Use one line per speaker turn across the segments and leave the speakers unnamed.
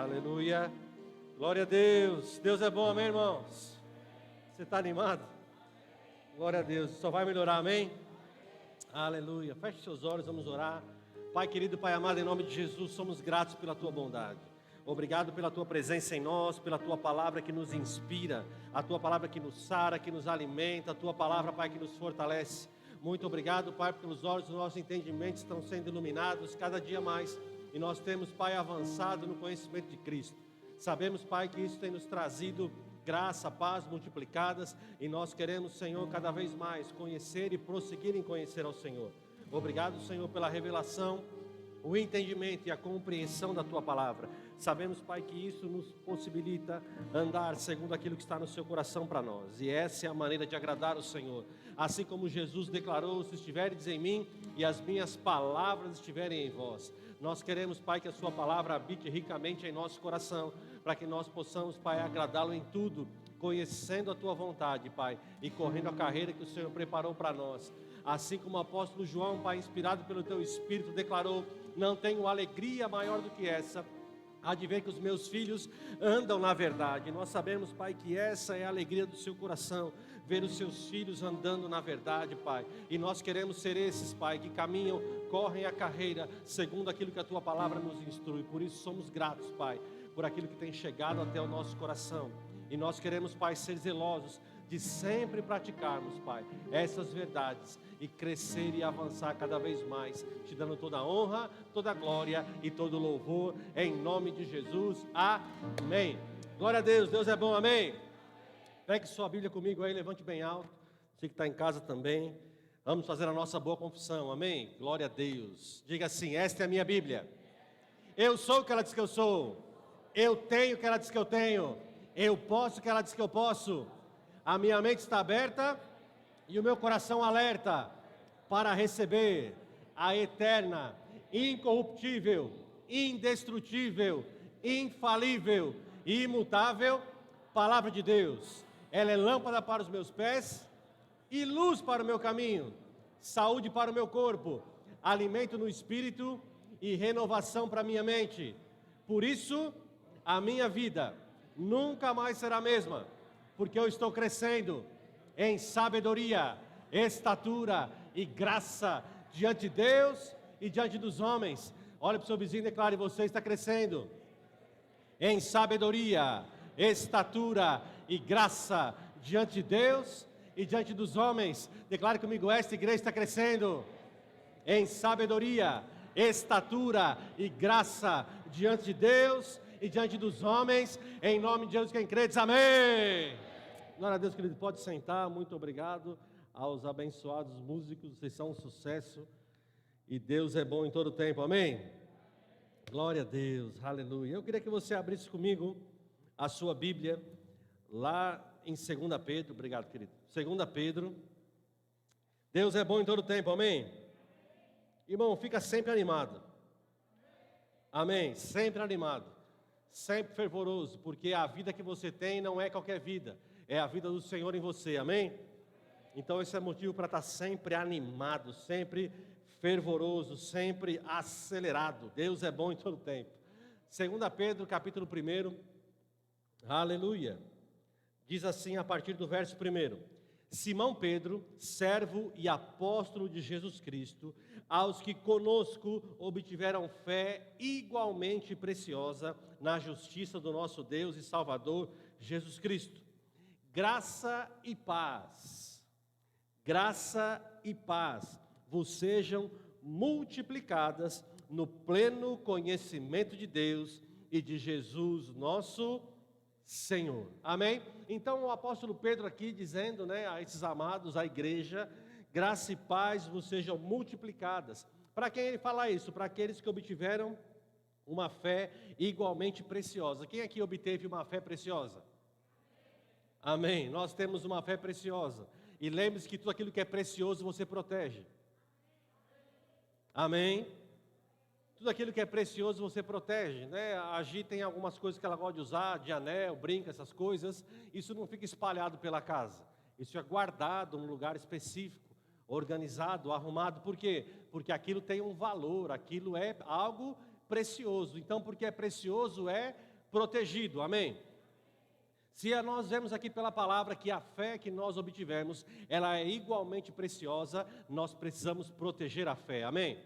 Aleluia. Glória a Deus. Deus é bom, amém, irmãos? Você está animado? Glória a Deus. Só vai melhorar, amém? Aleluia. Feche seus olhos, vamos orar. Pai querido, Pai amado, em nome de Jesus, somos gratos pela Tua bondade. Obrigado pela Tua presença em nós, pela Tua palavra que nos inspira, a Tua palavra que nos sara, que nos alimenta, a Tua palavra, Pai, que nos fortalece. Muito obrigado, Pai, porque os olhos dos nossos entendimentos estão sendo iluminados cada dia mais. E nós temos, Pai, avançado no conhecimento de Cristo. Sabemos, Pai, que isso tem nos trazido graça, paz multiplicadas. E nós queremos, Senhor, cada vez mais conhecer e prosseguir em conhecer ao Senhor. Obrigado, Senhor, pela revelação, o entendimento e a compreensão da Tua palavra. Sabemos, Pai, que isso nos possibilita andar segundo aquilo que está no Seu coração para nós. E essa é a maneira de agradar o Senhor. Assim como Jesus declarou: se estiveres em mim e as minhas palavras estiverem em vós. Nós queremos, Pai, que a Sua palavra habite ricamente em nosso coração, para que nós possamos, Pai, agradá-lo em tudo, conhecendo a Tua vontade, Pai, e correndo a carreira que o Senhor preparou para nós. Assim como o apóstolo João, Pai, inspirado pelo Teu Espírito, declarou: não tenho alegria maior do que essa, há de ver que os meus filhos andam na verdade. Nós sabemos, Pai, que essa é a alegria do Seu coração, ver os Seus filhos andando na verdade, Pai. E nós queremos ser esses, Pai, que caminham, correm a carreira, segundo aquilo que a Tua palavra nos instrui. Por isso somos gratos, Pai, por aquilo que tem chegado até o nosso coração. E nós queremos, Pai, ser zelosos de sempre praticarmos, Pai, essas verdades e crescer e avançar cada vez mais, te dando toda a honra, toda a glória e todo o louvor, em nome de Jesus, amém. Glória a Deus, Deus é bom, amém. Pegue sua Bíblia comigo aí, levante bem alto, você que está em casa também, vamos fazer a nossa boa confissão, amém. Glória a Deus, diga assim: esta é a minha Bíblia, eu sou o que ela diz que eu sou, eu tenho o que ela diz que eu tenho, eu posso o que ela diz que eu posso. A minha mente está aberta e o meu coração alerta para receber a eterna, incorruptível, indestrutível, infalível e imutável palavra de Deus. Ela é lâmpada para os meus pés e luz para o meu caminho, saúde para o meu corpo, alimento no espírito e renovação para a minha mente. Por isso, a minha vida nunca mais será a mesma, porque eu estou crescendo em sabedoria, estatura e graça diante de Deus e diante dos homens. Olhe para o seu vizinho e declare: você está crescendo em sabedoria, estatura e graça diante de Deus e diante dos homens. Declare comigo: esta igreja está crescendo em sabedoria, estatura e graça diante de Deus e diante dos homens, em nome de Jesus. Quem crê diz amém. Glória a Deus, querido, pode sentar. Muito obrigado aos abençoados músicos, vocês são um sucesso e Deus é bom em todo tempo, amém? Glória a Deus, aleluia. Eu queria que você abrisse comigo a sua Bíblia lá em 2 Pedro, obrigado, querido. 2 Pedro, Deus é bom em todo tempo, amém? Irmão, fica sempre animado, amém? Sempre animado, sempre fervoroso, porque a vida que você tem não é qualquer vida, é a vida do Senhor em você, amém? Então esse é motivo para estar sempre animado, sempre fervoroso, sempre acelerado. Deus é bom em todo tempo. 2 Pedro, capítulo 1, aleluia, diz assim a partir do verso 1: Simão Pedro, servo e apóstolo de Jesus Cristo, aos que conosco obtiveram fé igualmente preciosa na justiça do nosso Deus e Salvador Jesus Cristo. Graça e paz vos sejam multiplicadas no pleno conhecimento de Deus e de Jesus nosso Senhor. Amém? Então o apóstolo Pedro aqui dizendo, a esses amados, à igreja: graça e paz vos sejam multiplicadas. Para quem ele fala isso? Para aqueles que obtiveram uma fé igualmente preciosa. Quem aqui obteve uma fé preciosa? Amém. Nós temos uma fé preciosa. E lembre-se que tudo aquilo que é precioso você protege. Amém. Tudo aquilo que é precioso você protege, A Gi tem algumas coisas que ela gosta de usar, de anel, brinco, essas coisas. Isso não fica espalhado pela casa. Isso é guardado num lugar específico, organizado, arrumado. Por quê? Porque aquilo tem um valor, aquilo é algo precioso. Então, porque é precioso, é protegido, amém? Se nós vemos aqui pela palavra que a fé que nós obtivemos, ela é igualmente preciosa, nós precisamos proteger a fé, amém?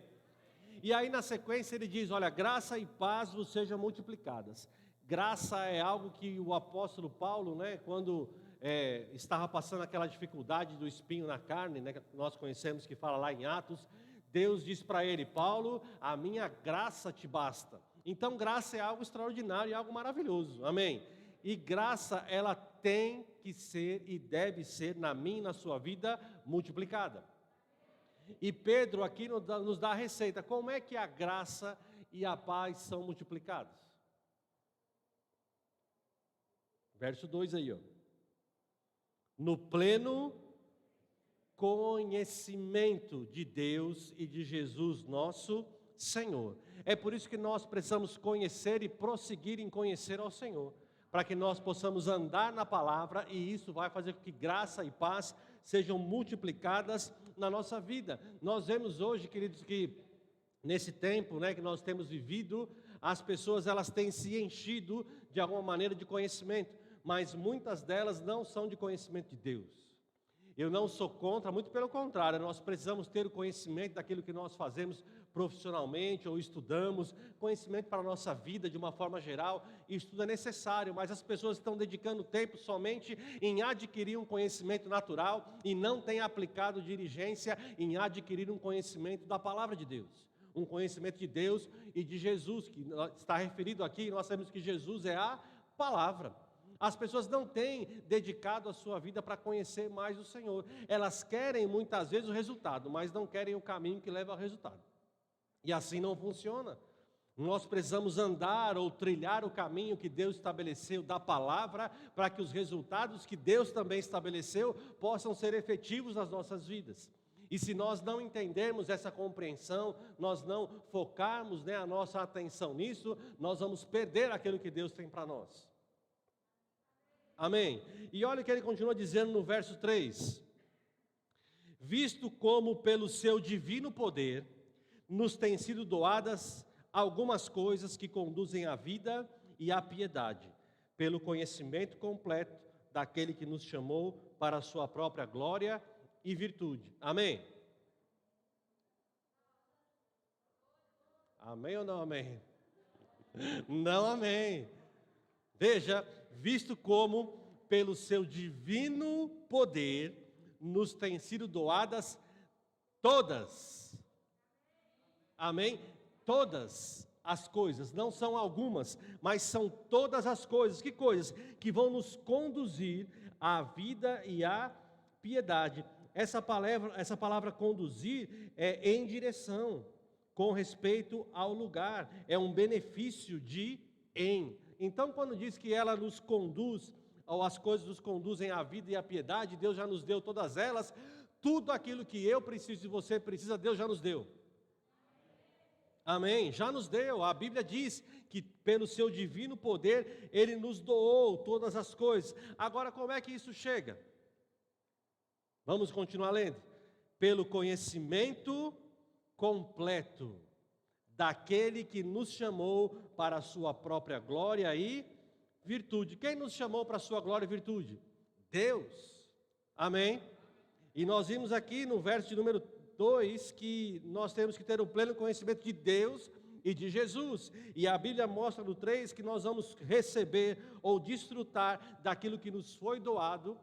E aí na sequência ele diz, olha, graça e paz vos sejam multiplicadas. Graça é algo que o apóstolo Paulo, né, quando estava passando aquela dificuldade do espinho na carne, né, que nós conhecemos que fala lá em Atos, Deus diz para ele, Paulo, a minha graça te basta. Então graça é algo extraordinário e algo maravilhoso, amém? E graça, ela tem que ser e deve ser na minha e na sua vida multiplicada. E Pedro aqui nos dá a receita. Como é que a graça e a paz são multiplicadas? Verso 2 aí, ó. No pleno conhecimento de Deus e de Jesus nosso Senhor. É por isso que nós precisamos conhecer e prosseguir em conhecer ao Senhor, para que nós possamos andar na palavra, e isso vai fazer com que graça e paz sejam multiplicadas na nossa vida. Nós vemos hoje, queridos, que nesse tempo, né, que nós temos vivido, as pessoas elas têm se enchido de alguma maneira de conhecimento, mas muitas delas não são de conhecimento de Deus. Eu não sou contra, muito pelo contrário, nós precisamos ter o conhecimento daquilo que nós fazemos profissionalmente ou estudamos, conhecimento para a nossa vida de uma forma geral, isso tudo é necessário, mas as pessoas estão dedicando tempo somente em adquirir um conhecimento natural e não têm aplicado diligência em adquirir um conhecimento da palavra de Deus, um conhecimento de Deus e de Jesus, que está referido aqui, nós sabemos que Jesus é a palavra. As pessoas não têm dedicado a sua vida para conhecer mais o Senhor. Elas querem muitas vezes o resultado, mas não querem o caminho que leva ao resultado. E assim não funciona. Nós precisamos andar ou trilhar o caminho que Deus estabeleceu da palavra, para que os resultados que Deus também estabeleceu possam ser efetivos nas nossas vidas. E se nós não entendermos essa compreensão, nós não focarmos, né, a nossa atenção nisso, nós vamos perder aquilo que Deus tem para nós. Amém? E olha o que ele continua dizendo no verso 3. Visto como pelo seu divino poder nos têm sido doadas algumas coisas que conduzem à vida e à piedade, pelo conhecimento completo daquele que nos chamou para a sua própria glória e virtude. Amém? Amém ou não amém? Não amém. Veja, visto como pelo seu divino poder nos têm sido doadas todas, amém? Todas as coisas, não são algumas, mas são todas as coisas. Que coisas? Que vão nos conduzir à vida e à piedade. Essa palavra conduzir é em direção, com respeito ao lugar, é um benefício de em. Então, quando diz que ela nos conduz, ou as coisas nos conduzem à vida e à piedade, Deus já nos deu todas elas, tudo aquilo que eu preciso e você precisa, Deus já nos deu. Amém? Já nos deu. A Bíblia diz que pelo seu divino poder, Ele nos doou todas as coisas. Agora, como é que isso chega? Vamos continuar lendo. Pelo conhecimento completo daquele que nos chamou para a sua própria glória e virtude. Quem nos chamou para a sua glória e virtude? Deus. Amém? E nós vimos aqui no verso de número 2 que nós temos que ter o pleno conhecimento de Deus e de Jesus. E a Bíblia mostra no 3 que nós vamos receber ou desfrutar daquilo que nos foi doado,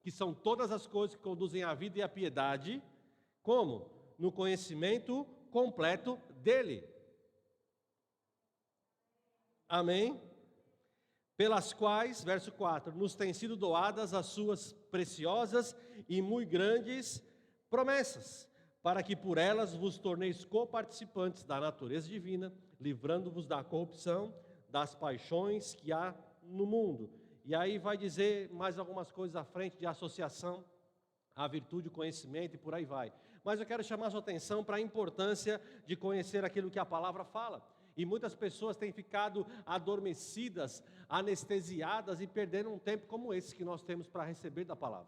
que são todas as coisas que conduzem à vida e à piedade. Como? No conhecimento completo dele. Amém? Pelas quais, verso 4, nos têm sido doadas as suas preciosas e muito grandes promessas, para que por elas vos torneis coparticipantes da natureza divina, livrando-vos da corrupção, das paixões que há no mundo. E aí vai dizer mais algumas coisas à frente de associação à virtude, o conhecimento e por aí vai. Mas eu quero chamar a sua atenção para a importância de conhecer aquilo que a palavra fala. E muitas pessoas têm ficado adormecidas, anestesiadas e perdendo um tempo como esse que nós temos para receber da palavra.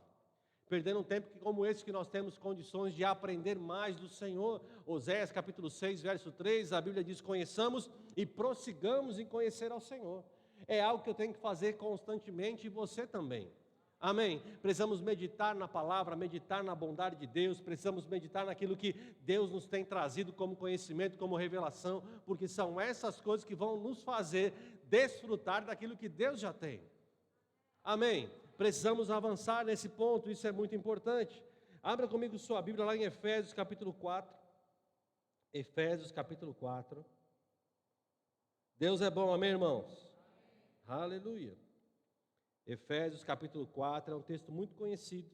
Perdendo um tempo como esse que nós temos condições de aprender mais do Senhor. Oséias capítulo 6, verso 3, a Bíblia diz, conheçamos e prossigamos em conhecer ao Senhor. É algo que eu tenho que fazer constantemente e você também. Amém? Precisamos meditar na palavra, meditar na bondade de Deus, precisamos meditar naquilo que Deus nos tem trazido como conhecimento, como revelação, porque são essas coisas que vão nos fazer desfrutar daquilo que Deus já tem. Amém? Precisamos avançar nesse ponto, isso é muito importante. Abra comigo sua Bíblia lá em Efésios capítulo 4. Efésios capítulo 4. Deus é bom, amém, irmãos? Amém. Aleluia. Efésios capítulo 4 é um texto muito conhecido.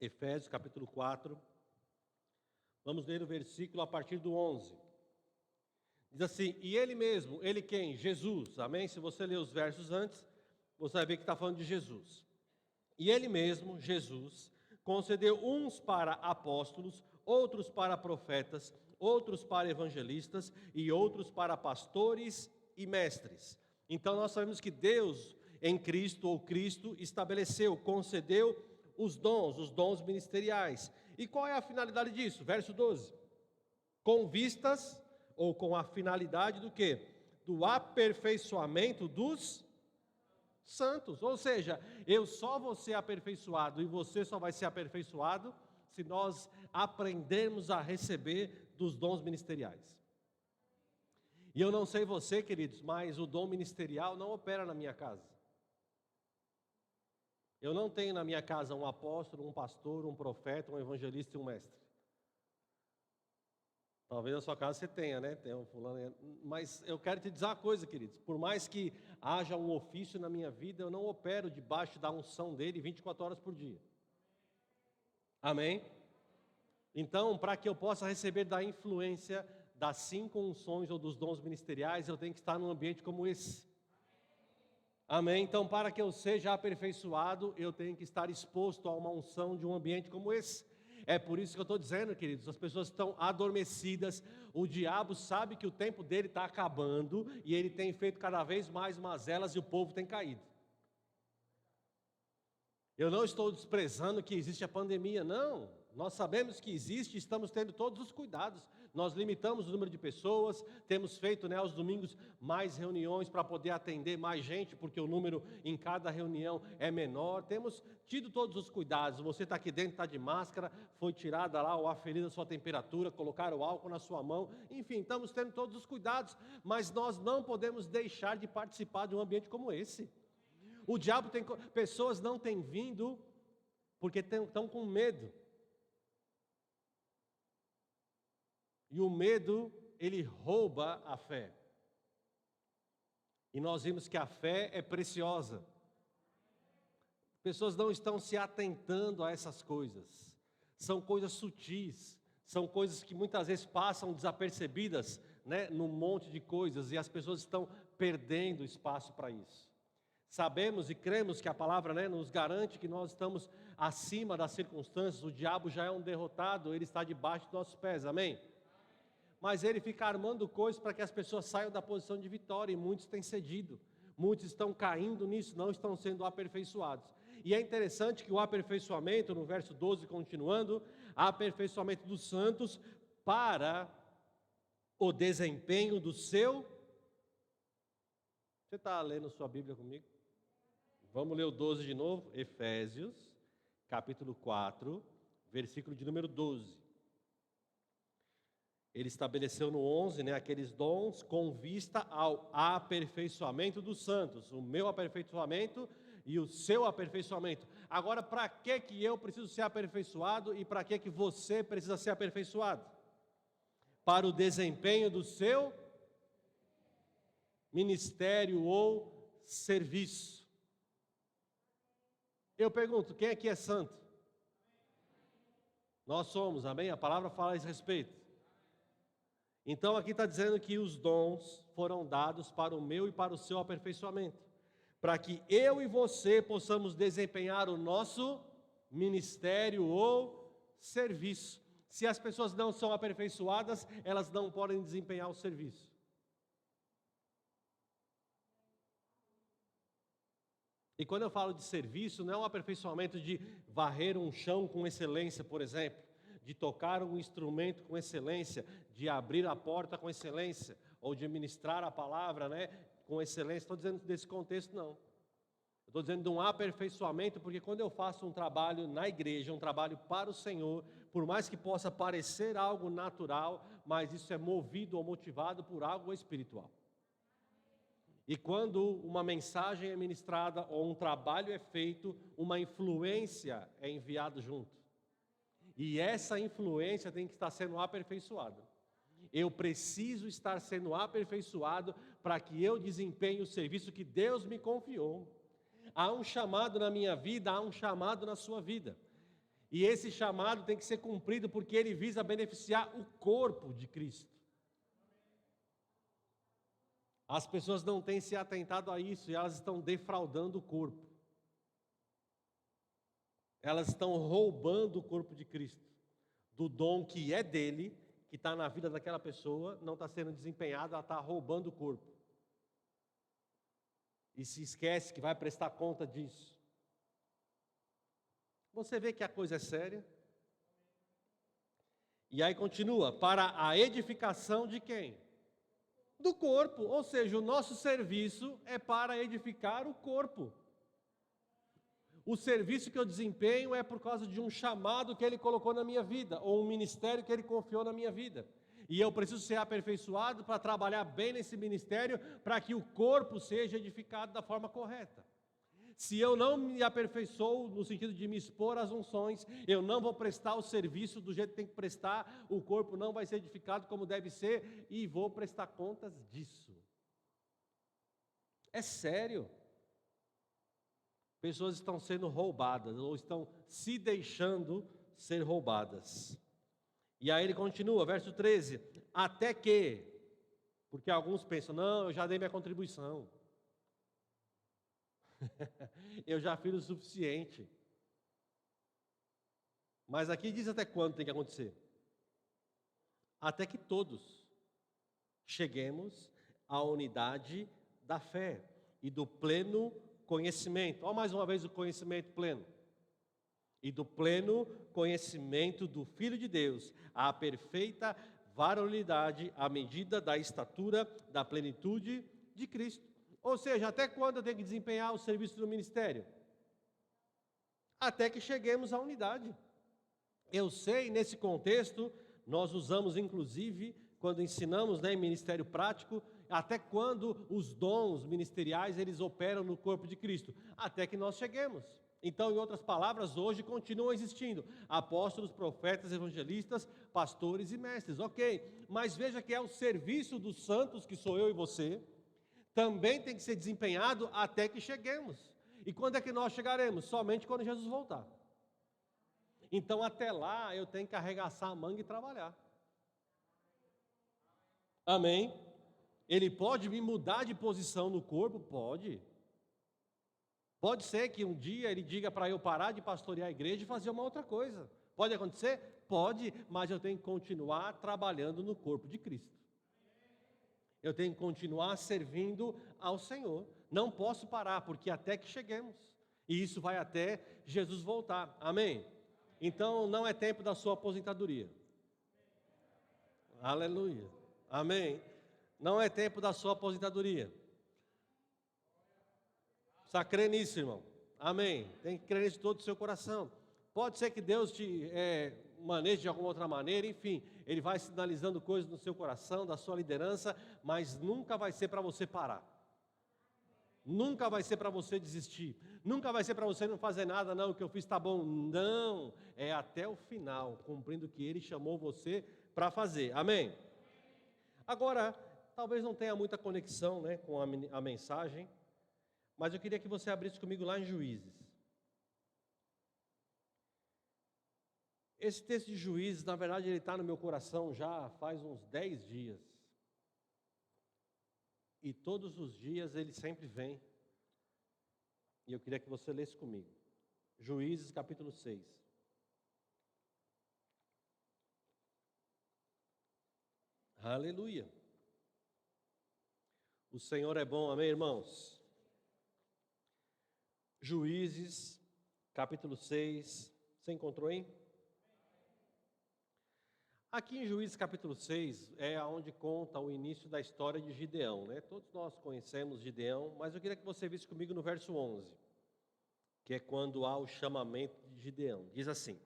Efésios capítulo 4. Vamos ler o versículo a partir do 11. Diz assim: e ele mesmo, ele quem? Jesus, amém? Se você ler os versos antes, você vai ver que está falando de Jesus. E ele mesmo, Jesus, concedeu uns para apóstolos, outros para profetas, outros para evangelistas e outros para pastores e mestres. Então nós sabemos que Deus em Cristo, ou Cristo, estabeleceu, concedeu os dons ministeriais. E qual é a finalidade disso? Verso 12. Com vistas, ou com a finalidade do quê? Do aperfeiçoamento dos santos. Ou seja, eu só vou ser aperfeiçoado e você só vai ser aperfeiçoado se nós aprendermos a receber dos dons ministeriais. E eu não sei você, queridos, mas o dom ministerial não opera na minha casa. Eu não tenho na minha casa um apóstolo, um pastor, um profeta, um evangelista e um mestre. Talvez na sua casa você tenha, né? Tem um fulano, mas eu quero te dizer uma coisa, queridos. Por mais que haja um ofício na minha vida, eu não opero debaixo da unção dele 24 horas por dia. Amém? Então, para que eu possa receber da influência das 5 unções ou dos dons ministeriais, eu tenho que estar num ambiente como esse. Amém? Então, para que eu seja aperfeiçoado, eu tenho que estar exposto a uma unção de um ambiente como esse. É por isso que eu estou dizendo, queridos, as pessoas estão adormecidas, o diabo sabe que o tempo dele está acabando, e ele tem feito cada vez mais mazelas e o povo tem caído. Eu não estou desprezando que existe a pandemia, não. Nós sabemos que existe e estamos tendo todos os cuidados. Nós limitamos o número de pessoas, temos feito aos domingos mais reuniões para poder atender mais gente, porque o número em cada reunião é menor. Temos tido todos os cuidados. Você está aqui dentro, está de máscara, foi tirada lá ou aferida a sua temperatura, colocaram o álcool na sua mão. Enfim, estamos tendo todos os cuidados, mas nós não podemos deixar de participar de um ambiente como esse. O diabo tem, pessoas não têm vindo porque estão com medo. E o medo, ele rouba a fé. E nós vimos que a fé é preciosa. Pessoas não estão se atentando a essas coisas. São coisas sutis, são coisas que muitas vezes passam desapercebidas, num monte de coisas, e as pessoas estão perdendo espaço para isso. Sabemos e cremos que a palavra nos garante que nós estamos acima das circunstâncias, o diabo já é um derrotado, ele está debaixo dos nossos pés, amém? Mas ele fica armando coisas para que as pessoas saiam da posição de vitória, e muitos têm cedido, muitos estão caindo nisso, não estão sendo aperfeiçoados. E é interessante que o aperfeiçoamento, no verso 12 continuando, aperfeiçoamento dos santos para o desempenho do seu... Você está lendo sua Bíblia comigo? Vamos ler o 12 de novo, Efésios, capítulo 4, versículo de número 12. Ele estabeleceu no 11, aqueles dons com vista ao aperfeiçoamento dos santos, o meu aperfeiçoamento e o seu aperfeiçoamento. Agora, para que eu preciso ser aperfeiçoado e para que você precisa ser aperfeiçoado? Para o desempenho do seu ministério ou serviço. Eu pergunto, quem aqui é santo? Nós somos, amém? A palavra fala a esse respeito. Então aqui está dizendo que os dons foram dados para o meu e para o seu aperfeiçoamento, para que eu e você possamos desempenhar o nosso ministério ou serviço. Se as pessoas não são aperfeiçoadas, elas não podem desempenhar o serviço. E quando eu falo de serviço, não é um aperfeiçoamento de varrer um chão com excelência, por exemplo. de tocar um instrumento com excelência, de abrir a porta com excelência, ou de ministrar a palavra, né, com excelência. Estou dizendo desse contexto, não. Estou dizendo de um aperfeiçoamento, porque quando eu faço um trabalho na igreja, um trabalho para o Senhor, por mais que possa parecer algo natural, mas isso é movido ou motivado por algo espiritual. E quando uma mensagem é ministrada ou um trabalho é feito, uma influência é enviada junto. E essa influência tem que estar sendo aperfeiçoada. Eu preciso estar sendo aperfeiçoado para que eu desempenhe o serviço que Deus me confiou. Há um chamado na minha vida, há um chamado na sua vida. E esse chamado tem que ser cumprido porque ele visa beneficiar o corpo de Cristo. As pessoas não têm se atentado a isso e elas estão defraudando o corpo. Elas estão roubando o corpo de Cristo. Do dom que é dele, que está na vida daquela pessoa, não está sendo desempenhado, ela está roubando o corpo. E se esquece que vai prestar conta disso. Você vê que a coisa é séria? E aí continua, para a edificação de quem? Do corpo, ou seja, o nosso serviço é para edificar o corpo. O serviço que eu desempenho é por causa de um chamado que Ele colocou na minha vida, ou um ministério que Ele confiou na minha vida. E eu preciso ser aperfeiçoado para trabalhar bem nesse ministério, para que o corpo seja edificado da forma correta. Se eu não me aperfeiçoo no sentido de me expor às unções, eu não vou prestar o serviço do jeito que tem que prestar, o corpo não vai ser edificado como deve ser, e vou prestar contas disso. É sério. Pessoas estão sendo roubadas, ou estão se deixando ser roubadas. E aí ele continua, verso 13, até que, porque alguns pensam, não, eu já dei minha contribuição. Eu já fiz o suficiente. Mas aqui diz até quando tem que acontecer. Até que todos cheguemos à unidade da fé e do pleno conhecimento. Olha mais uma vez o conhecimento pleno. E do pleno conhecimento do Filho de Deus, à perfeita varonilidade, à medida da estatura da plenitude de Cristo. Ou seja, até quando eu tenho que desempenhar o serviço do ministério? Até que cheguemos à unidade. Eu sei, nesse contexto, nós usamos inclusive, quando ensinamos em ministério prático, até quando os dons ministeriais, eles operam no corpo de Cristo. Até que nós cheguemos. Então, em outras palavras, hoje continuam existindo apóstolos, profetas, evangelistas, pastores e mestres. Ok, mas veja que é o serviço dos santos, que sou eu e você, também tem que ser desempenhado até que cheguemos. E quando é que nós chegaremos? Somente quando Jesus voltar. Então, até lá, eu tenho que arregaçar a manga e trabalhar. Amém? Ele pode me mudar de posição no corpo? Pode. Pode ser que um dia ele diga para eu parar de pastorear a igreja e fazer uma outra coisa. Pode acontecer? Pode, mas eu tenho que continuar trabalhando no corpo de Cristo. Eu tenho que continuar servindo ao Senhor. Não posso parar, porque até que cheguemos. E isso vai até Jesus voltar. Amém? Então não é tempo da sua aposentadoria. Aleluia. Amém? Não é tempo da sua aposentadoria. Precisa crer nisso, irmão. Amém? Tem que crer nisso de todo o seu coração. Pode ser que Deus te maneje de alguma outra maneira, enfim, Ele vai sinalizando coisas no seu coração, da sua liderança, mas nunca vai ser para você parar. Nunca vai ser para você desistir. Nunca vai ser para você não fazer nada, não, o que eu fiz está bom. Não, é até o final, cumprindo o que Ele chamou você para fazer. Amém? Agora, talvez não tenha muita conexão com a mensagem, mas eu queria que você abrisse comigo lá em Juízes. Esse texto de Juízes, na verdade, ele está no meu coração já faz uns 10 dias. E todos os dias ele sempre vem. E eu queria que você lesse comigo. Juízes capítulo 6. Aleluia. O Senhor é bom, amém, irmãos? Juízes capítulo 6. Você encontrou aí? Aqui em Juízes capítulo 6 é onde conta o início da história de Gideão, né? Todos nós conhecemos Gideão, mas eu queria que você visse comigo no verso 11, que é quando há o chamamento de Gideão. Diz assim: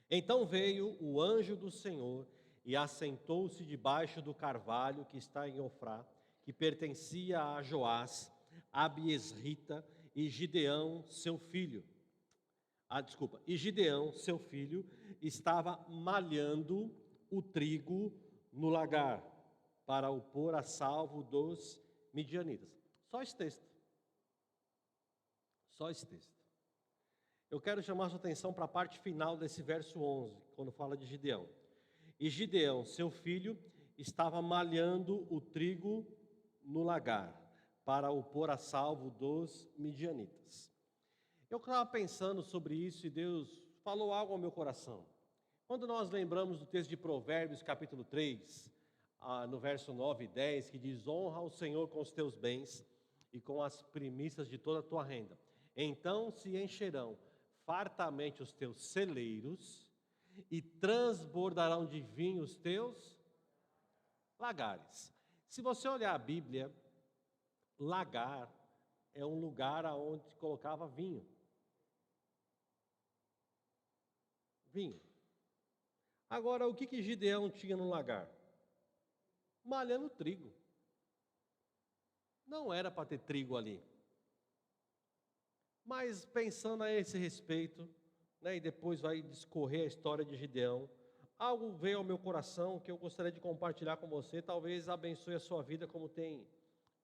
Então veio o anjo do Senhor e assentou-se debaixo do carvalho que está em Ofrá, que pertencia a Joás, Abiesrita, e Gideão, seu filho. E Gideão, seu filho, estava malhando o trigo no lagar, para o pôr a salvo dos midianitas. Só esse texto. Só esse texto. Eu quero chamar sua atenção para a parte final desse verso 11, quando fala de Gideão. E Gideão, seu filho, estava malhando o trigo no lagar, para o pôr a salvo dos midianitas. Eu estava pensando sobre isso e Deus falou algo ao meu coração. Quando nós lembramos do texto de Provérbios, capítulo 3, no verso 9 e 10, que diz: honra o Senhor com os teus bens e com as primícias de toda a tua renda. Então se encherão fartamente os teus celeiros e transbordarão de vinho os teus lagares. Se você olhar a Bíblia, lagar é um lugar onde colocava vinho. Vinho. Agora, o que Gideão tinha no lagar? Malhando trigo. Não era para ter trigo ali. Mas pensando a esse respeito, né, e depois vai discorrer a história de Gideão, algo veio ao meu coração que eu gostaria de compartilhar com você, talvez abençoe a sua vida como tem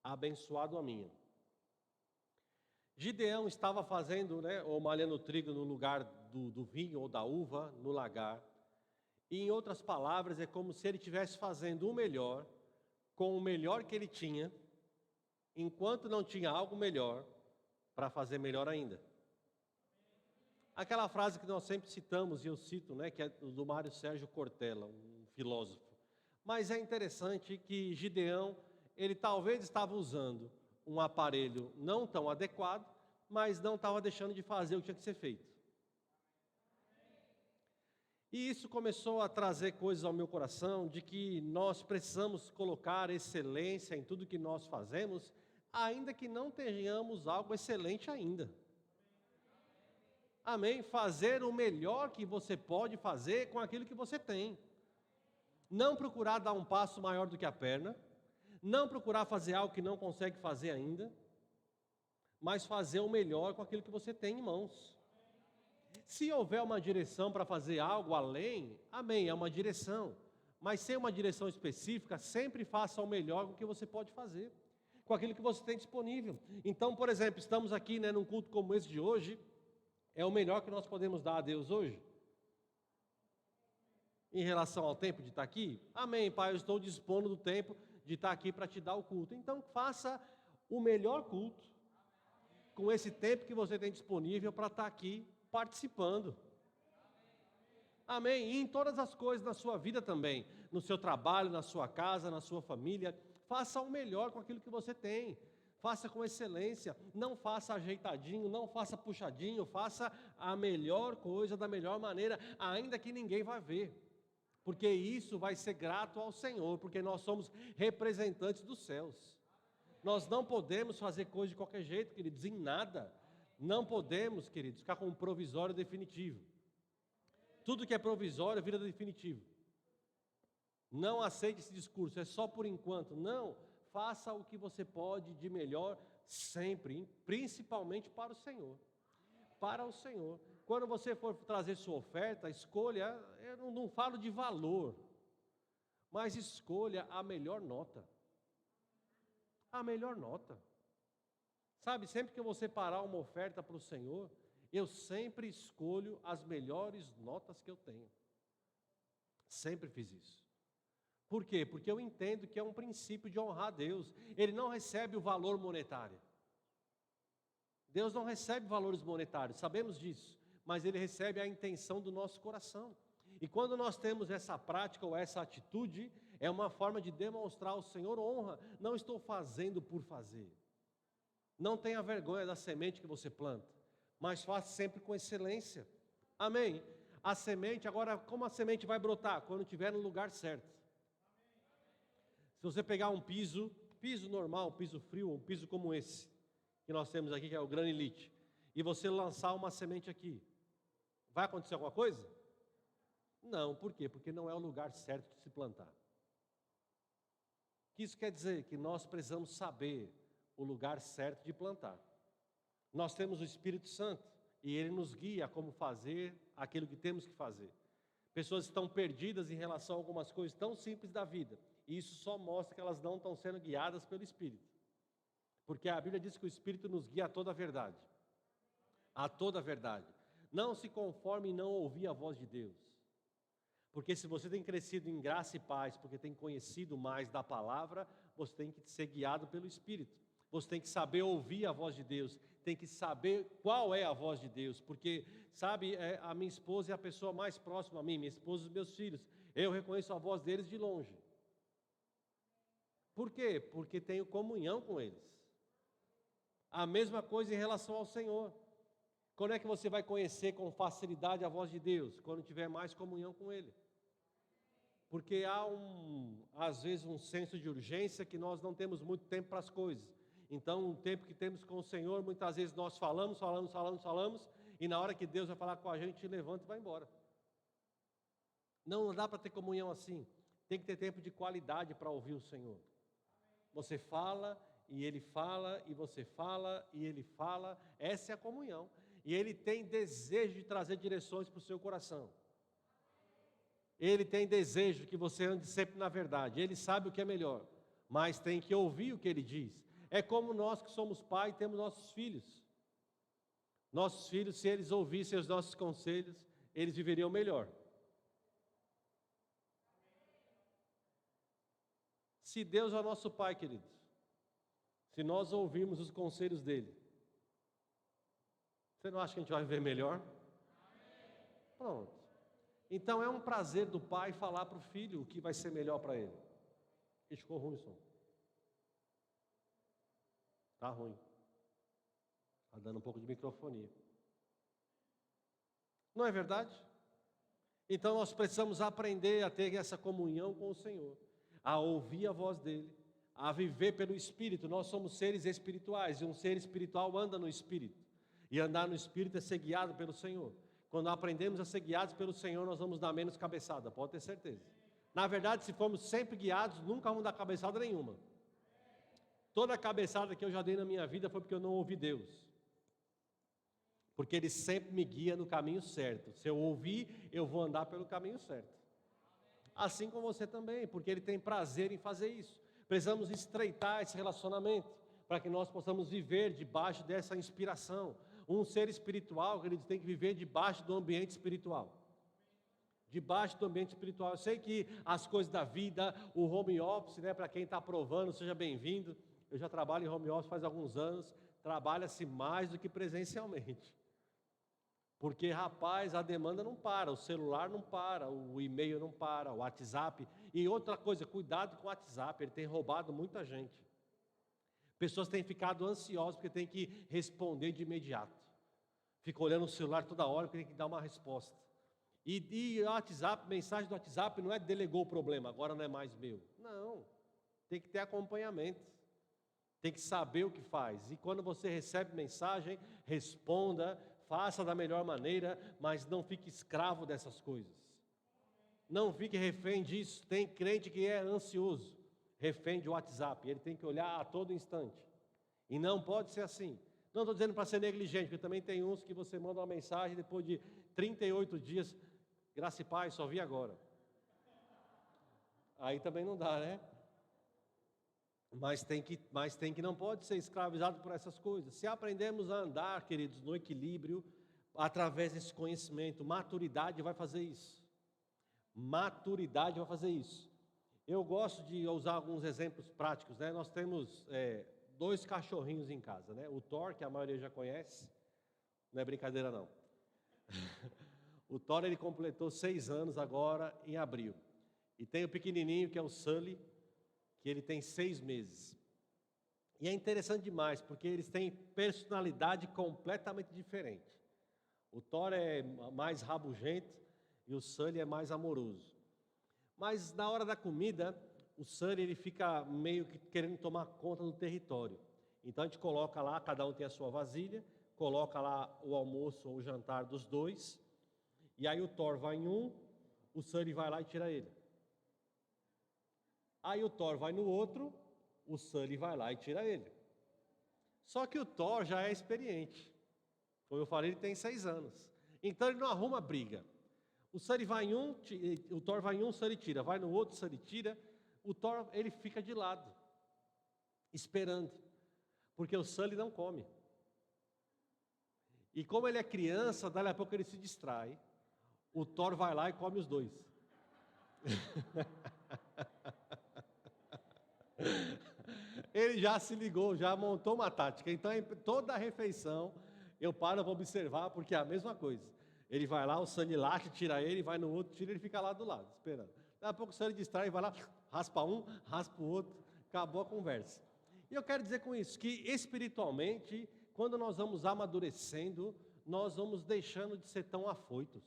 abençoado a minha. Gideão estava fazendo, ou malhando trigo no lugar do vinho ou da uva, no lagar. E em outras palavras, é como se ele estivesse fazendo o melhor, com o melhor que ele tinha, enquanto não tinha algo melhor, para fazer melhor ainda. Aquela frase que nós sempre citamos, e eu cito, que é do Mário Sérgio Cortella, um filósofo. Mas é interessante que Gideão, ele talvez estava usando um aparelho não tão adequado, mas não estava deixando de fazer o que tinha que ser feito. E isso começou a trazer coisas ao meu coração, de que nós precisamos colocar excelência em tudo que nós fazemos, ainda que não tenhamos algo excelente ainda. Amém? Fazer o melhor que você pode fazer com aquilo que você tem. Não procurar dar um passo maior do que a perna, não procurar fazer algo que não consegue fazer ainda, mas fazer o melhor com aquilo que você tem em mãos. Se houver uma direção para fazer algo além, amém, é uma direção. Mas sem uma direção específica, sempre faça o melhor com o que você pode fazer, com aquilo que você tem disponível. Então, por exemplo, estamos aqui num culto como esse de hoje, é o melhor que nós podemos dar a Deus hoje? Em relação ao tempo de estar aqui? Amém, Pai, eu estou dispondo do tempo de estar aqui para te dar o culto. Então, faça o melhor culto, com esse tempo que você tem disponível para estar aqui participando. Amém? E em todas as coisas na sua vida também, no seu trabalho, na sua casa, na sua família, faça o melhor com aquilo que você tem. Faça com excelência, não faça ajeitadinho, não faça puxadinho, faça a melhor coisa da melhor maneira, ainda que ninguém vá ver. Porque isso vai ser grato ao Senhor, porque nós somos representantes dos céus. Nós não podemos fazer coisa de qualquer jeito, queridos, em nada. Não podemos, queridos, ficar com um provisório definitivo. Tudo que é provisório vira definitivo. Não aceite esse discurso, é só por enquanto. Não, faça o que você pode de melhor sempre, principalmente para o Senhor. Para o Senhor. Quando você for trazer sua oferta, escolha, eu não falo de valor, mas escolha a melhor nota. A melhor nota. Sabe, sempre que eu vou separar uma oferta para o Senhor, eu sempre escolho as melhores notas que eu tenho. Sempre fiz isso. Por quê? Porque eu entendo que é um princípio de honrar a Deus. Ele não recebe o valor monetário. Deus não recebe valores monetários, sabemos disso, mas Ele recebe a intenção do nosso coração. E quando nós temos essa prática ou essa atitude, é uma forma de demonstrar ao Senhor honra. Não estou fazendo por fazer. Não tenha vergonha da semente que você planta, mas faça sempre com excelência. Amém? A semente, agora, como a semente vai brotar? Quando estiver no lugar certo. Se você pegar um piso normal, um piso frio, um piso como esse, que nós temos aqui, que é o granilite, e você lançar uma semente aqui, vai acontecer alguma coisa? Não, por quê? Porque não é o lugar certo de se plantar. O que isso quer dizer? Que nós precisamos saber o lugar certo de plantar. Nós temos o Espírito Santo e Ele nos guia a como fazer aquilo que temos que fazer. Pessoas estão perdidas em relação a algumas coisas tão simples da vida, e isso só mostra que elas não estão sendo guiadas pelo Espírito. Porque a Bíblia diz que o Espírito nos guia a toda a verdade. A toda a verdade. Não se conforme em não ouvir a voz de Deus. Porque se você tem crescido em graça e paz, porque tem conhecido mais da palavra, você tem que ser guiado pelo Espírito. Você tem que saber ouvir a voz de Deus, tem que saber qual é a voz de Deus, porque, sabe, a minha esposa é a pessoa mais próxima a mim, minha esposa e os meus filhos, eu reconheço a voz deles de longe. Por quê? Porque tenho comunhão com eles. A mesma coisa em relação ao Senhor. Quando é que você vai conhecer com facilidade a voz de Deus? Quando tiver mais comunhão com Ele. Porque há às vezes um senso de urgência que nós não temos muito tempo para as coisas. Então, o tempo que temos com o Senhor, muitas vezes nós falamos, e na hora que Deus vai falar com a gente, levanta e vai embora. Não dá para ter comunhão assim. Tem que ter tempo de qualidade para ouvir o Senhor. Você fala, e Ele fala, e você fala, e Ele fala. Essa é a comunhão. E Ele tem desejo de trazer direções para o seu coração. Ele tem desejo que você ande sempre na verdade. Ele sabe o que é melhor, mas tem que ouvir o que Ele diz. É como nós que somos pai e temos nossos filhos. Nossos filhos, se eles ouvissem os nossos conselhos, eles viveriam melhor. Se Deus é o nosso pai, queridos, se nós ouvirmos os conselhos dele, você não acha que a gente vai viver melhor? Pronto. Então é um prazer do pai falar para o filho o que vai ser melhor para ele. Ixi, ficou ruim o som. Está ruim. Está dando um pouco de microfonia. Não é verdade? Então nós precisamos aprender a ter essa comunhão com o Senhor, a ouvir a voz dele, a viver pelo Espírito. Nós somos seres espirituais, e um ser espiritual anda no Espírito. E andar no Espírito é ser guiado pelo Senhor. Quando aprendemos a ser guiados pelo Senhor, nós vamos dar menos cabeçada, pode ter certeza. Na verdade, se formos sempre guiados, nunca vamos dar cabeçada nenhuma. Toda a cabeçada que eu já dei na minha vida foi porque eu não ouvi Deus. Porque Ele sempre me guia no caminho certo. Se eu ouvir, eu vou andar pelo caminho certo. Assim como você também, porque Ele tem prazer em fazer isso. Precisamos estreitar esse relacionamento, para que nós possamos viver debaixo dessa inspiração. Um ser espiritual, ele tem que viver debaixo do ambiente espiritual. Debaixo do ambiente espiritual. Eu sei que as coisas da vida, o home office, né, para quem está aprovando, seja bem-vindo. Eu já trabalho em home office faz alguns anos, trabalha-se mais do que presencialmente. Porque, rapaz, a demanda não para, o celular não para, o e-mail não para, o WhatsApp. E outra coisa, cuidado com o WhatsApp, ele tem roubado muita gente. Pessoas têm ficado ansiosas porque tem que responder de imediato. Fica olhando o celular toda hora porque tem que dar uma resposta. E o WhatsApp, mensagem do WhatsApp não é delegou o problema, agora não é mais meu. Não, tem que ter acompanhamento. Tem que saber o que faz. E quando você recebe mensagem, responda, faça da melhor maneira, mas não fique escravo dessas coisas. Não fique refém disso. Tem crente que é ansioso, refém de WhatsApp. Ele tem que olhar a todo instante. E não pode ser assim. Não estou dizendo para ser negligente, porque também tem uns que você manda uma mensagem depois de 38 dias, graça e paz, só vi agora. Aí também não dá, né? Mas tem que não pode ser escravizado por essas coisas. Se aprendemos a andar, queridos, no equilíbrio, através desse conhecimento, maturidade vai fazer isso. Maturidade vai fazer isso. Eu gosto de usar alguns exemplos práticos, né? Nós temos 2 cachorrinhos em casa, né? O Thor, que a maioria já conhece, não é brincadeira não. O Thor, ele completou 6 anos agora em abril. E tem o pequenininho, que é o Sully, que ele tem 6 meses. E é interessante demais, porque eles têm personalidade completamente diferente. O Thor é mais rabugento, e o Sully é mais amoroso. Mas na hora da comida, o Sully ele fica meio que querendo tomar conta do território. Então a gente coloca lá, cada um tem a sua vasilha, coloca lá o almoço ou o jantar dos dois, e aí o Thor vai em um, o Sully vai lá e tira ele. Aí o Thor vai no outro, o Sully vai lá e tira ele. Só que o Thor já é experiente. Como eu falei, ele tem 6 anos. Então ele não arruma briga. O Sully vai em um, o Thor vai em um, o Sully tira. Vai no outro, o Sully tira. O Thor, ele fica de lado, esperando. Porque o Sully não come. E como ele é criança, dali a pouco ele se distrai. O Thor vai lá e come os dois. Ele já se ligou, já montou uma tática. Então, em toda a refeição, eu paro para observar, porque é a mesma coisa. Ele vai lá, o Sully late, tira ele, vai no outro, tira, ele fica lá do lado, esperando. Daqui a pouco o Sully distrai, vai lá, raspa um, raspa o outro, acabou a conversa. E eu quero dizer com isso, que espiritualmente, quando nós vamos amadurecendo, nós vamos deixando de ser tão afoitos.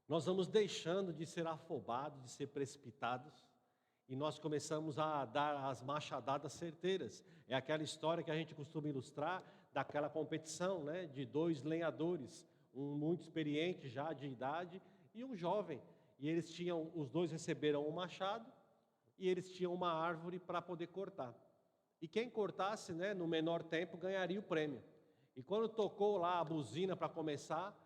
Nós vamos deixando de ser afobados, de ser precipitados. E nós começamos a dar as machadadas certeiras. É aquela história que a gente costuma ilustrar daquela competição, né, de 2 lenhadores, um muito experiente já de idade e um jovem. E eles tinham, os dois receberam um machado e eles tinham uma árvore para poder cortar. E quem cortasse, né, no menor tempo ganharia o prêmio. E quando tocou lá a buzina para começar,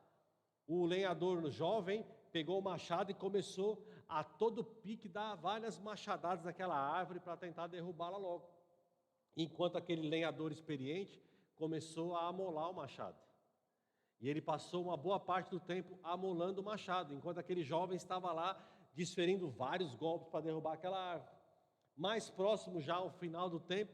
o lenhador jovem pegou o machado e começou a todo pique dar várias machadadas naquela árvore para tentar derrubá-la logo. Enquanto aquele lenhador experiente começou a amolar o machado. E ele passou uma boa parte do tempo amolando o machado, enquanto aquele jovem estava lá desferindo vários golpes para derrubar aquela árvore. Mais próximo já ao final do tempo,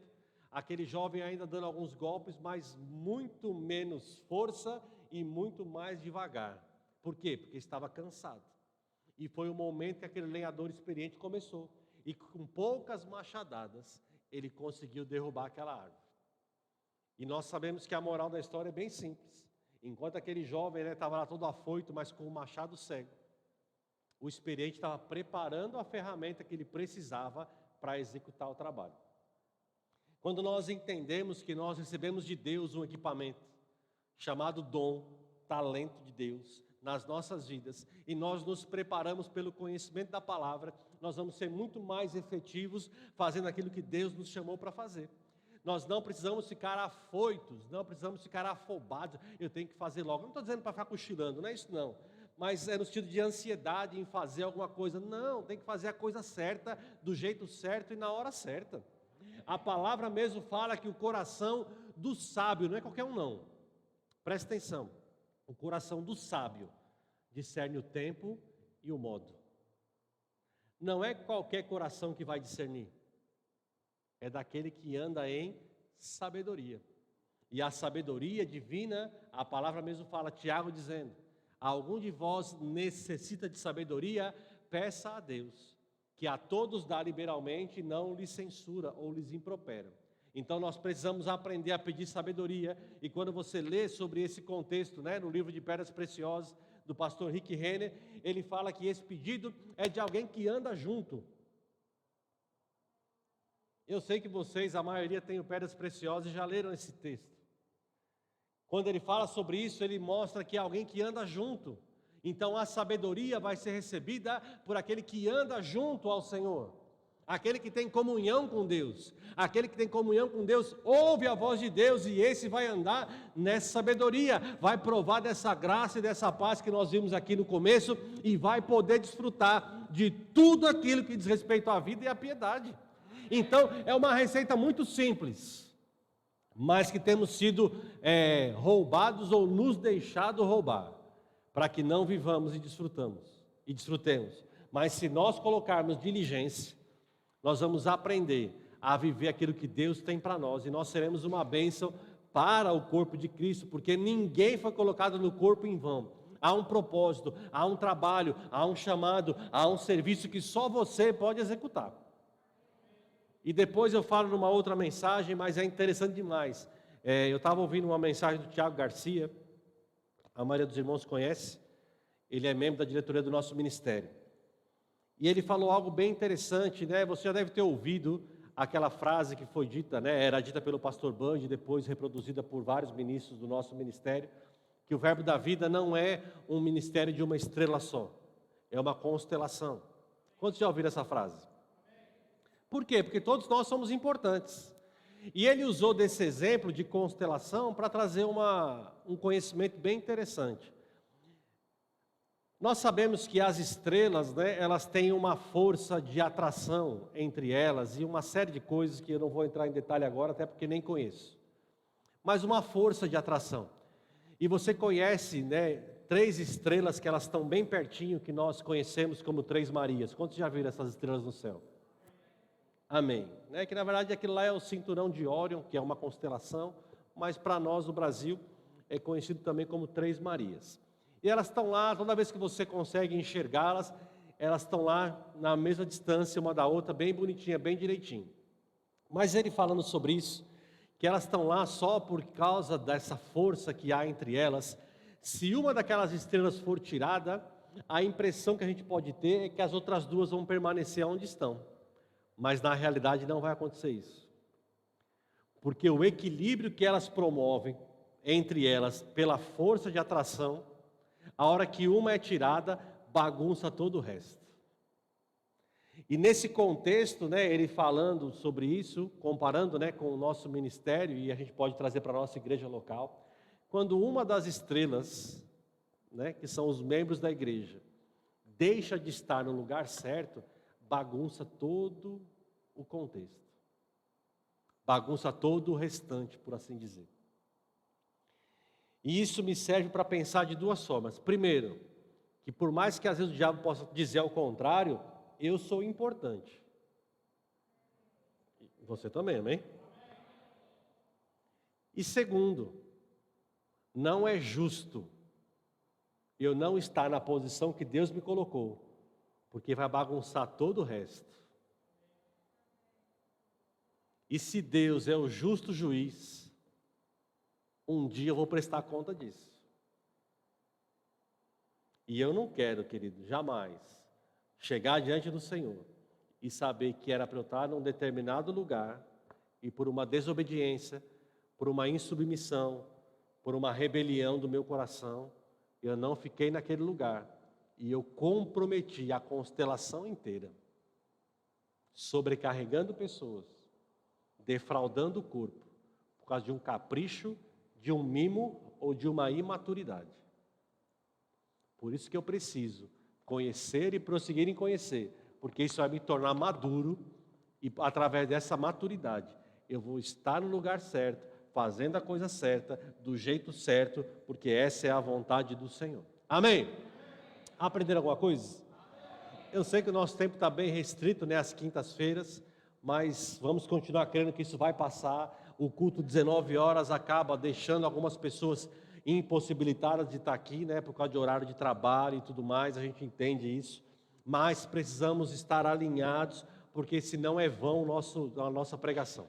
aquele jovem ainda dando alguns golpes, mas muito menos força e muito mais devagar. Por quê? Porque estava cansado. E foi o momento que aquele lenhador experiente começou. E com poucas machadadas, ele conseguiu derrubar aquela árvore. E nós sabemos que a moral da história é bem simples. Enquanto aquele jovem estava lá todo afoito, mas com o machado cego, o experiente estava preparando a ferramenta que ele precisava para executar o trabalho. Quando nós entendemos que nós recebemos de Deus um equipamento chamado dom, talento de Deus nas nossas vidas, e nós nos preparamos pelo conhecimento da palavra, nós vamos ser muito mais efetivos fazendo aquilo que Deus nos chamou para fazer. Nós não precisamos ficar afoitos, não precisamos ficar afobados, eu tenho que fazer logo. Não estou dizendo para ficar cochilando, não é isso não. Mas é no sentido de ansiedade em fazer alguma coisa. Não, tem que fazer a coisa certa, do jeito certo e na hora certa. A palavra mesmo fala que o coração do sábio, não é qualquer um não. Presta atenção. O coração do sábio discerne o tempo e o modo. Não é qualquer coração que vai discernir. É daquele que anda em sabedoria. E a sabedoria divina, a palavra mesmo fala, Tiago dizendo, algum de vós necessita de sabedoria, peça a Deus, que a todos dá liberalmente, não lhes censura ou lhes impropera. Então nós precisamos aprender a pedir sabedoria, e quando você lê sobre esse contexto, né, no livro de Pedras Preciosas, do pastor Rick Renner, ele fala que esse pedido é de alguém que anda junto. Eu sei que vocês, a maioria tem o Pedras Preciosas e já leram esse texto. Quando ele fala sobre isso, ele mostra que é alguém que anda junto. Então a sabedoria vai ser recebida por aquele que anda junto ao Senhor. Aquele que tem comunhão com Deus. Aquele que tem comunhão com Deus, ouve a voz de Deus e esse vai andar nessa sabedoria. Vai provar dessa graça e dessa paz que nós vimos aqui no começo e vai poder desfrutar de tudo aquilo que diz respeito à vida e à piedade. Então é uma receita muito simples, mas que temos sido roubados ou nos deixado roubar, para que não vivamos e desfrutemos. Mas se nós colocarmos diligência, nós vamos aprender a viver aquilo que Deus tem para nós, e nós seremos uma bênção para o corpo de Cristo, porque ninguém foi colocado no corpo em vão. Há um propósito, há um trabalho, há um chamado, há um serviço que só você pode executar. E depois eu falo numa outra mensagem, mas é interessante demais. Eu estava ouvindo uma mensagem do Tiago Garcia, a maioria dos irmãos conhece, Ele é membro da diretoria do nosso ministério. E ele falou algo bem interessante, né? Você já deve ter ouvido aquela frase que foi dita, né? Era dita pelo pastor Band, depois reproduzida por vários ministros do nosso ministério, que o Verbo da Vida não é um ministério de uma estrela só, é uma constelação. Quantos já ouviram essa frase? Por quê? Porque todos nós somos importantes. E ele usou desse exemplo de constelação para trazer um conhecimento bem interessante. Nós sabemos que as estrelas, né, elas têm uma força de atração entre elas e uma série de coisas que eu não vou entrar em detalhe agora, até porque nem conheço. Mas uma força de atração. E você conhece, né, 3 estrelas que elas estão bem pertinho, que nós conhecemos como 3 Marias. Quantos já viram essas estrelas no céu? Amém. Né, que na verdade aquilo lá é o cinturão de Órion, que é uma constelação, mas para nós no Brasil é conhecido também como 3 Marias. E elas estão lá, toda vez que você consegue enxergá-las, elas estão lá na mesma distância uma da outra, bem bonitinha, bem direitinho. Mas ele falando sobre isso, que elas estão lá só por causa dessa força que há entre elas. Se uma daquelas estrelas for tirada, a impressão que a gente pode ter é que as outras 2 vão permanecer onde estão. Mas na realidade não vai acontecer isso. Porque o equilíbrio que elas promovem entre elas, pela força de atração, a hora que uma é tirada, bagunça todo o resto. E nesse contexto, né, ele falando sobre isso, comparando, né, com o nosso ministério, e a gente pode trazer para a nossa igreja local, quando uma das estrelas, né, que são os membros da igreja, deixa de estar no lugar certo, bagunça todo o contexto. Bagunça todo o restante, por assim dizer. E isso me serve para pensar de 2 formas. Primeiro, que por mais que às vezes o diabo possa dizer ao contrário, eu sou importante. Você também, amém? E segundo, não é justo eu não estar na posição que Deus me colocou, porque vai bagunçar todo o resto. E se Deus é o justo juiz, um dia eu vou prestar conta disso. E eu não quero, querido, jamais chegar diante do Senhor e saber que era para eu estar num determinado lugar e por uma desobediência, por uma insubmissão, por uma rebelião do meu coração, eu não fiquei naquele lugar e eu comprometi a constelação inteira, sobrecarregando pessoas, defraudando o corpo, por causa de um capricho, de um mimo ou de uma imaturidade. Por isso que eu preciso conhecer e prosseguir em conhecer, porque isso vai me tornar maduro e através dessa maturidade eu vou estar no lugar certo, fazendo a coisa certa, do jeito certo, porque essa é a vontade do Senhor. Amém? Aprenderam alguma coisa? Eu sei que o nosso tempo está bem restrito, né, às quintas-feiras, mas vamos continuar crendo que isso vai passar. O culto 19 horas acaba deixando algumas pessoas impossibilitadas de estar aqui, né, por causa de horário de trabalho e tudo mais, a gente entende isso, mas precisamos estar alinhados, porque senão é vão a nossa pregação.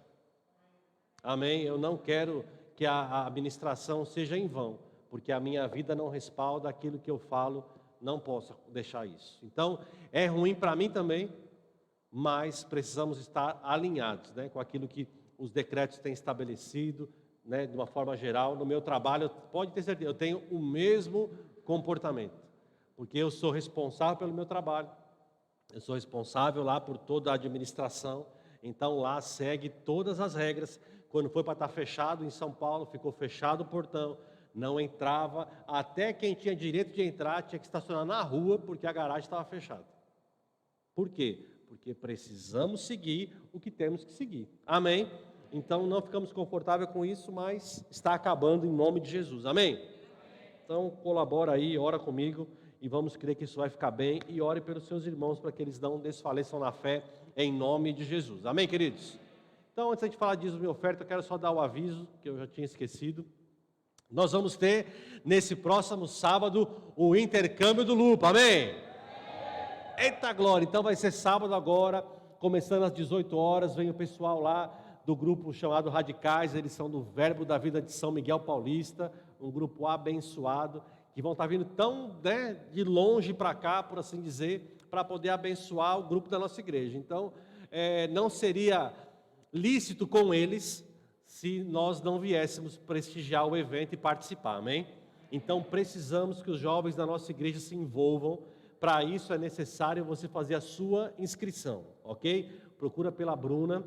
Amém? Eu não quero que a administração seja em vão, porque a minha vida não respalda aquilo que eu falo, não posso deixar isso. Então, é ruim para mim também, mas precisamos estar alinhados, né, com aquilo que os decretos têm estabelecido, né, de uma forma geral. No meu trabalho, pode ter certeza, eu tenho o mesmo comportamento, porque eu sou responsável pelo meu trabalho, eu sou responsável lá por toda a administração, então lá segue todas as regras. Quando foi para estar fechado em São Paulo, ficou fechado o portão, não entrava, até quem tinha direito de entrar tinha que estacionar na rua, porque a garagem estava fechada. Por quê? Porque precisamos seguir o que temos que seguir. Amém? Então não ficamos confortáveis com isso, mas está acabando em nome de Jesus. Amém? Então colabora aí, ora comigo e vamos crer que isso vai ficar bem. E ore pelos seus irmãos para que eles não desfaleçam na fé em nome de Jesus. Amém, queridos? Então antes de falar disso, minha oferta, eu quero só dar o aviso, que eu já tinha esquecido. Nós vamos ter nesse próximo sábado o intercâmbio do Lupa. Amém? Eita glória! Então vai ser sábado agora, começando às 18 horas, vem o pessoal lá do grupo chamado Radicais, eles são do Verbo da Vida de São Miguel Paulista, um grupo abençoado, que vão estar vindo tão, né, de longe para cá, por assim dizer, para poder abençoar o grupo da nossa igreja. Então, não seria lícito com eles se nós não viéssemos prestigiar o evento e participar, amém? Então, precisamos que os jovens da nossa igreja se envolvam. Para isso é necessário você fazer a sua inscrição, ok? Procura pela Bruna,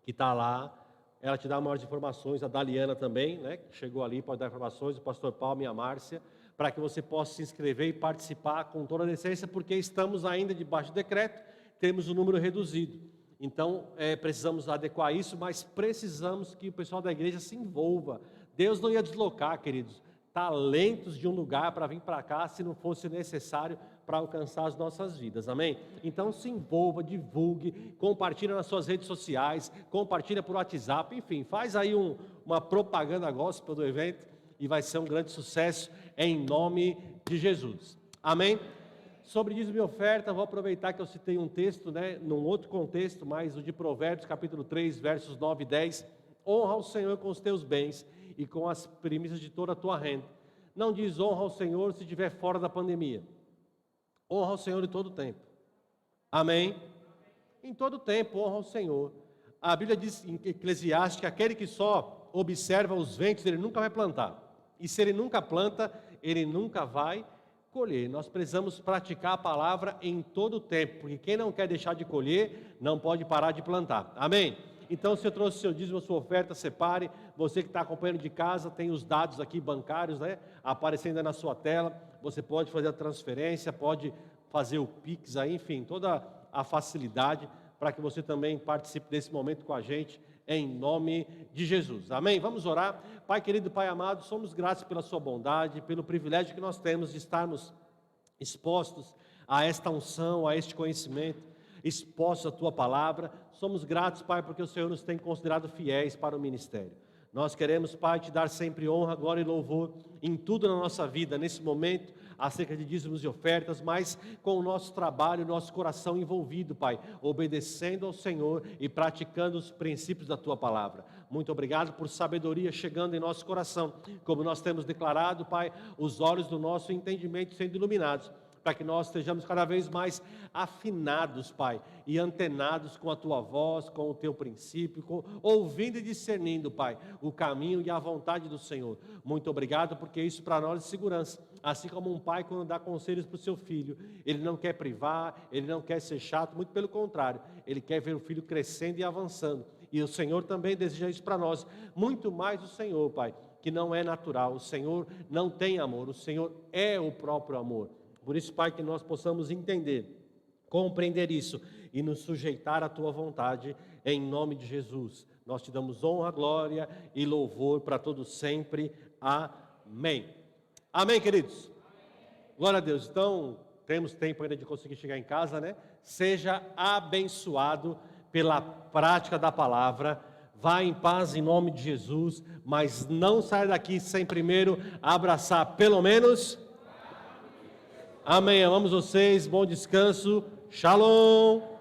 que está lá, ela te dá maiores informações, a Daliana também, né, que chegou ali, pode dar informações, o pastor Paulo e a Márcia, para que você possa se inscrever e participar com toda a decência, porque estamos ainda debaixo do decreto, temos um número reduzido. Então, precisamos adequar isso, mas precisamos que o pessoal da igreja se envolva. Deus não ia deslocar, queridos, talentos de um lugar para vir para cá, se não fosse necessário para alcançar as nossas vidas, amém? Então se envolva, divulgue, compartilha nas suas redes sociais, compartilha por WhatsApp, enfim, faz aí uma propaganda gospel do evento e vai ser um grande sucesso em nome de Jesus, amém? Sobre dízimo e oferta, vou aproveitar que eu citei um texto, né, num outro contexto, mas o de Provérbios, capítulo 3, versos 9 e 10, honra o Senhor com os teus bens e com as primícias de toda a tua renda. Não diz honra ao Senhor se estiver fora da pandemia. Honra ao Senhor em todo tempo. Amém? Em todo tempo, honra ao Senhor. A Bíblia diz em Eclesiastes que aquele que só observa os ventos, ele nunca vai plantar. E se ele nunca planta, ele nunca vai colher. Nós precisamos praticar a palavra em todo tempo, porque quem não quer deixar de colher, não pode parar de plantar. Amém? Então, se eu trouxe seu dízimo, sua oferta, separe. Você que está acompanhando de casa, tem os dados aqui bancários, né, aparecendo na sua tela. Você pode fazer a transferência, pode fazer o Pix aí, enfim, toda a facilidade para que você também participe desse momento com a gente, em nome de Jesus. Amém? Vamos orar. Pai querido, Pai amado, somos gratos pela sua bondade, pelo privilégio que nós temos de estarmos expostos a esta unção, a este conhecimento, expostos à tua palavra. Somos gratos, Pai, porque o Senhor nos tem considerado fiéis para o ministério. Nós queremos, Pai, te dar sempre honra, glória e louvor em tudo na nossa vida, nesse momento, acerca de dízimos e ofertas, mas com o nosso trabalho, nosso coração envolvido, Pai, obedecendo ao Senhor e praticando os princípios da Tua palavra. Muito obrigado por sabedoria chegando em nosso coração, como nós temos declarado, Pai, os olhos do nosso entendimento sendo iluminados, para que nós estejamos cada vez mais afinados, Pai, e antenados com a Tua voz, com o Teu princípio, ouvindo e discernindo, Pai, o caminho e a vontade do Senhor. Muito obrigado, porque isso para nós é segurança. Assim como um pai, quando dá conselhos para o seu filho, ele não quer privar, ele não quer ser chato, muito pelo contrário, ele quer ver o filho crescendo e avançando. E o Senhor também deseja isso para nós, muito mais o Senhor, Pai, que não é natural. O Senhor não tem amor, o Senhor é o próprio amor. Por isso, Pai, que nós possamos entender, compreender isso e nos sujeitar à Tua vontade, em nome de Jesus. Nós te damos honra, glória e louvor para todos sempre. Amém. Amém, queridos? Glória a Deus. Então, temos tempo ainda de conseguir chegar em casa, né? Seja abençoado pela prática da palavra. Vá em paz em nome de Jesus, mas não saia daqui sem primeiro abraçar pelo menos... Amém, amamos vocês, bom descanso, shalom.